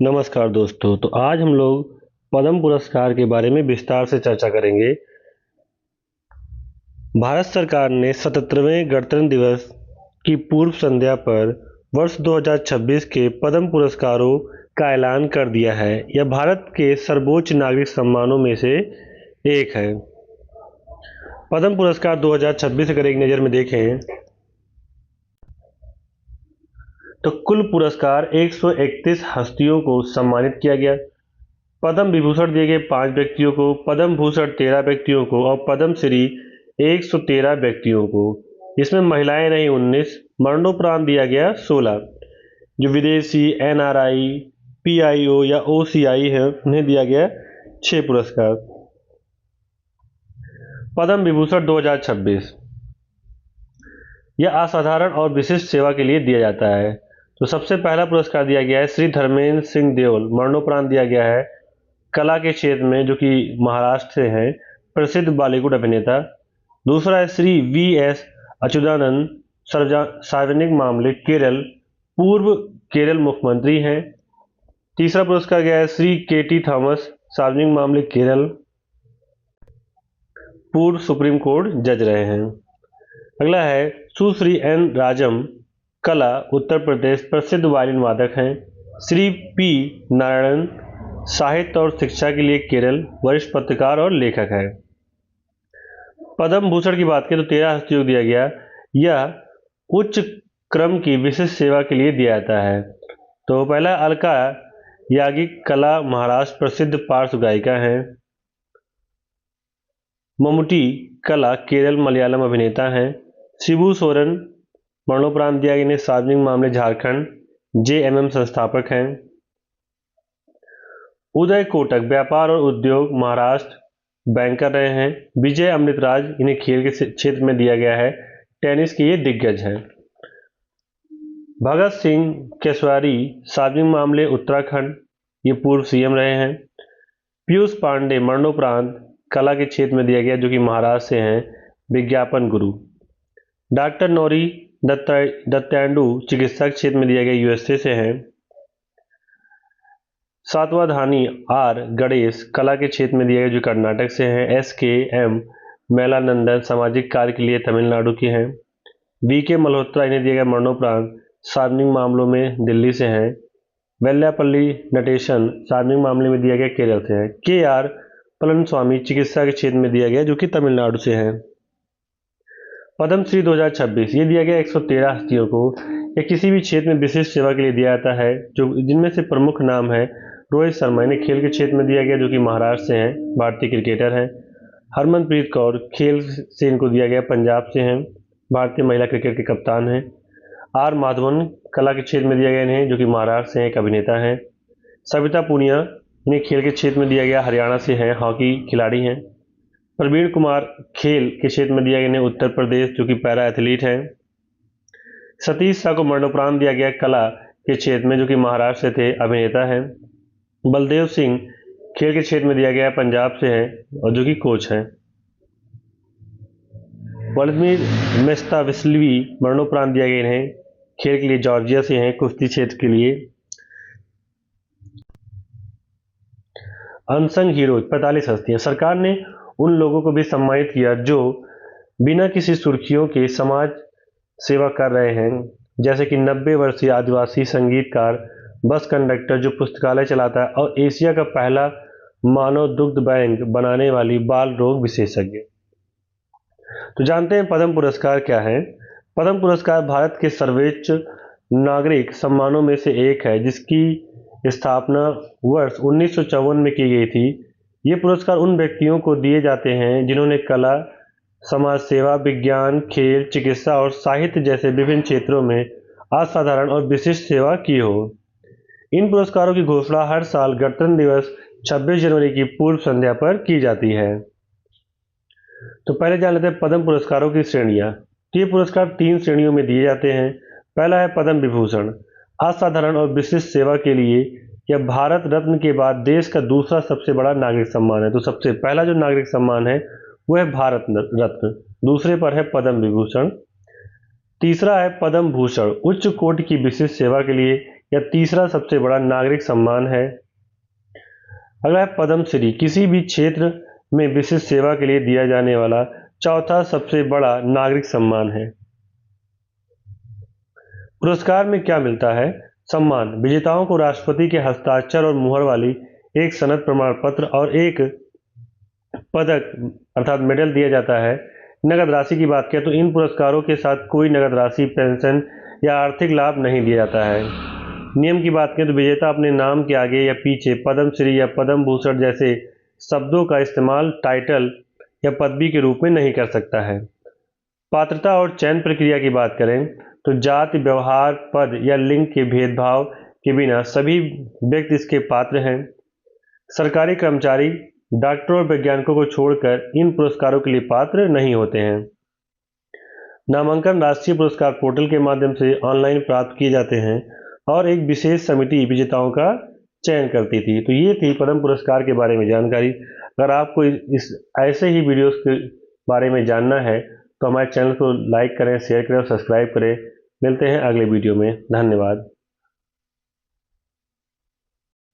नमस्कार दोस्तों। तो आज हम लोग पद्म पुरस्कार के बारे में विस्तार से चर्चा करेंगे। भारत सरकार ने 77वें गणतंत्र दिवस की पूर्व संध्या पर वर्ष 2026 के पद्म पुरस्कारों का ऐलान कर दिया है। यह भारत के सर्वोच्च नागरिक सम्मानों में से एक है। पद्म पुरस्कार 2026 अगर एक नज़र में देखें तो कुल पुरस्कार 131 हस्तियों को सम्मानित किया गया। पद्म विभूषण दिए गए 5 व्यक्तियों को, पद्म भूषण 13 व्यक्तियों को और पद्म श्री 113 व्यक्तियों को। इसमें महिलाएं रही 19, मरणोपरांत दिया गया 16। जो विदेशी NRI, PIO या OCI है उन्हें दिया गया 6 पुरस्कार। पद्म विभूषण 2026 यह असाधारण और विशिष्ट सेवा के लिए दिया जाता है। तो सबसे पहला पुरस्कार दिया गया है श्री धर्मेंद्र सिंह देओल, मरणोपरांत दिया गया है कला के क्षेत्र में, जो कि महाराष्ट्र से हैं, प्रसिद्ध बॉलीवुड अभिनेता। दूसरा है श्री VS अच्युतानंद, सार्वजनिक मामले केरल, पूर्व केरल मुख्यमंत्री हैं। तीसरा पुरस्कार गया है श्री KT थॉमस, सार्वजनिक मामले केरल, पूर्व सुप्रीम कोर्ट जज रहे हैं। अगला है सुश्री N राजम, कला, उत्तर प्रदेश, प्रसिद्ध वायलिन वादक हैं। श्री P नारायणन, साहित्य और शिक्षा के लिए केरल, वरिष्ठ पत्रकार और लेखक है। पद्म भूषण की बात करें तो 13 हस्तियों को दिया गया। यह उच्च क्रम की विशिष्ट सेवा के लिए दिया जाता है। तो पहला अलका याग्निक, कला, महाराष्ट्र, प्रसिद्ध पार्श्व गायिका हैं। मम्मूटी, कला, केरल, मलयालम अभिनेता हैं। शिबू सोरेन, मरणोपरांत दिया गया इन्हें, सार्वजनिक मामले झारखंड, JMM संस्थापक हैं। उदय कोटक, व्यापार और उद्योग, महाराष्ट्र, बैंकर रहे हैं। विजय अमृतराज, इन्हें खेल के क्षेत्र में दिया गया है, टेनिस के ये दिग्गज हैं। भगत सिंह केशवारी, सार्वजनिक मामले, उत्तराखंड, ये पूर्व CM रहे हैं। पीयूष पांडे, मरणोपरांत कला के क्षेत्र में दिया गया, जो कि महाराष्ट्र से हैं, विज्ञापन गुरु। डॉक्टर नौरी दत्तांडू, चिकित्सा क्षेत्र में दिया गया, USA से हैं। सातवाधानी R गणेश, कला के क्षेत्र में दिया गया, जो कर्नाटक से हैं। SKM मेलानंदन, सामाजिक कार्य के लिए तमिलनाडु के हैं। VK मल्होत्रा, इन्हें दिया गया मरणोपरांत, सार्वजनिक मामलों में दिल्ली से हैं। वेल्लापल्ली नटेशन, सार्वजनिक मामले में दिया गया, केरल से हैं। KR पलनस्वामी, चिकित्सा के क्षेत्र में दिया गया, जो कि तमिलनाडु से हैं। पद्म श्री 2026 ये दिया गया 113 हस्तियों को। यह किसी भी क्षेत्र में विशिष्ट सेवा के लिए दिया जाता है, जो जिनमें से प्रमुख नाम है रोहित शर्मा, इन्हें खेल के क्षेत्र में दिया गया, जो कि महाराष्ट्र से हैं, भारतीय क्रिकेटर हैं। हरमनप्रीत कौर, खेल से इनको दिया गया, पंजाब से हैं, भारतीय महिला क्रिकेट के कप्तान हैं। R माधवन, कला के क्षेत्र में दिया गया इन्हें, जो कि महाराष्ट्र से हैं, एक अभिनेता हैं। सविता पूनिया, इन्हें खेल के क्षेत्र में दिया गया, हरियाणा से हैं, हॉकी खिलाड़ी हैं। प्रवीण कुमार, खेल के क्षेत्र में दिया गया इन्हें, उत्तर प्रदेश, जो कि पैरा एथलीट हैं। सतीश शाह को मरणोपरांत दिया गया, कला के क्षेत्र में, जो कि महाराष्ट्र से थे, अभिनेता हैं। बलदेव सिंह, खेल के क्षेत्र में दिया गया, पंजाब से हैं और जो कि कोच हैं। व्लादिमीर मेस्ताविस्लवी, मरणोपरांत दिया गया इन्हें, खेल के लिए जॉर्जिया से हैं, कुश्ती क्षेत्र के लिए। अनसंग हीरोज 45 हस्तियां। सरकार ने उन लोगों को भी सम्मानित किया जो बिना किसी सुर्खियों के समाज सेवा कर रहे हैं, जैसे कि 90 वर्षीय आदिवासी संगीतकार, बस कंडक्टर जो पुस्तकालय चलाता है, और एशिया का पहला मानव दुग्ध बैंक बनाने वाली बाल रोग विशेषज्ञ। तो जानते हैं पद्म पुरस्कार क्या है। पद्म पुरस्कार भारत के सर्वोच्च नागरिक सम्मानों में से एक है, जिसकी स्थापना वर्ष 1954 में की गई थी। ये पुरस्कार उन व्यक्तियों को दिए जाते हैं जिन्होंने कला, समाज सेवा, विज्ञान, खेल, चिकित्सा और साहित्य जैसे विभिन्न क्षेत्रों में असाधारण और विशिष्ट सेवा की हो। इन पुरस्कारों की घोषणा हर साल गणतंत्र दिवस 26 जनवरी की पूर्व संध्या पर की जाती है। तो पहले जान लेते हैं पद्म पुरस्कारों की श्रेणियां। ये पुरस्कार 3 श्रेणियों में दिए जाते हैं। पहला है पद्म विभूषण, असाधारण और विशिष्ट सेवा के लिए। यह भारत रत्न के बाद देश का दूसरा सबसे बड़ा नागरिक सम्मान है। तो सबसे पहला जो नागरिक सम्मान है वो है भारत रत्न, दूसरे पर है पद्म विभूषण। तीसरा है पद्म भूषण, उच्च कोटि की विशिष्ट सेवा के लिए। या तीसरा सबसे बड़ा नागरिक सम्मान है? अगला है पद्मश्री, किसी भी क्षेत्र में विशिष्ट सेवा के लिए दिया जाने वाला चौथा सबसे बड़ा नागरिक सम्मान है। पुरस्कार में क्या मिलता है? सम्मान, विजेताओं को राष्ट्रपति के हस्ताक्षर और मुहर वाली एक सनद प्रमाण पत्र और एक पदक अर्थात मेडल दिया जाता है। नगद राशि की बात करें तो इन पुरस्कारों के साथ कोई नगद राशि, पेंशन या आर्थिक लाभ नहीं दिया जाता है। नियम की बात करें तो विजेता अपने नाम के आगे या पीछे पद्मश्री या पद्म भूषण जैसे शब्दों का इस्तेमाल टाइटल या पदवी के रूप में नहीं कर सकता है। पात्रता और चयन प्रक्रिया की बात करें तो जाति, व्यवहार, पद या लिंग के भेदभाव के बिना सभी व्यक्ति इसके पात्र हैं। सरकारी कर्मचारी, डॉक्टरों और वैज्ञानिकों को छोड़कर इन पुरस्कारों के लिए पात्र नहीं होते हैं। नामांकन राष्ट्रीय पुरस्कार पोर्टल के माध्यम से ऑनलाइन प्राप्त किए जाते हैं और एक विशेष समिति विजेताओं का चयन करती थी। तो ये थी पद्म पुरस्कार के बारे में जानकारी। अगर आपको इस ऐसे ही वीडियोस के बारे में जानना है तो हमारे चैनल को लाइक करें, शेयर करें और सब्सक्राइब करें। मिलते हैं अगले वीडियो में। धन्यवाद।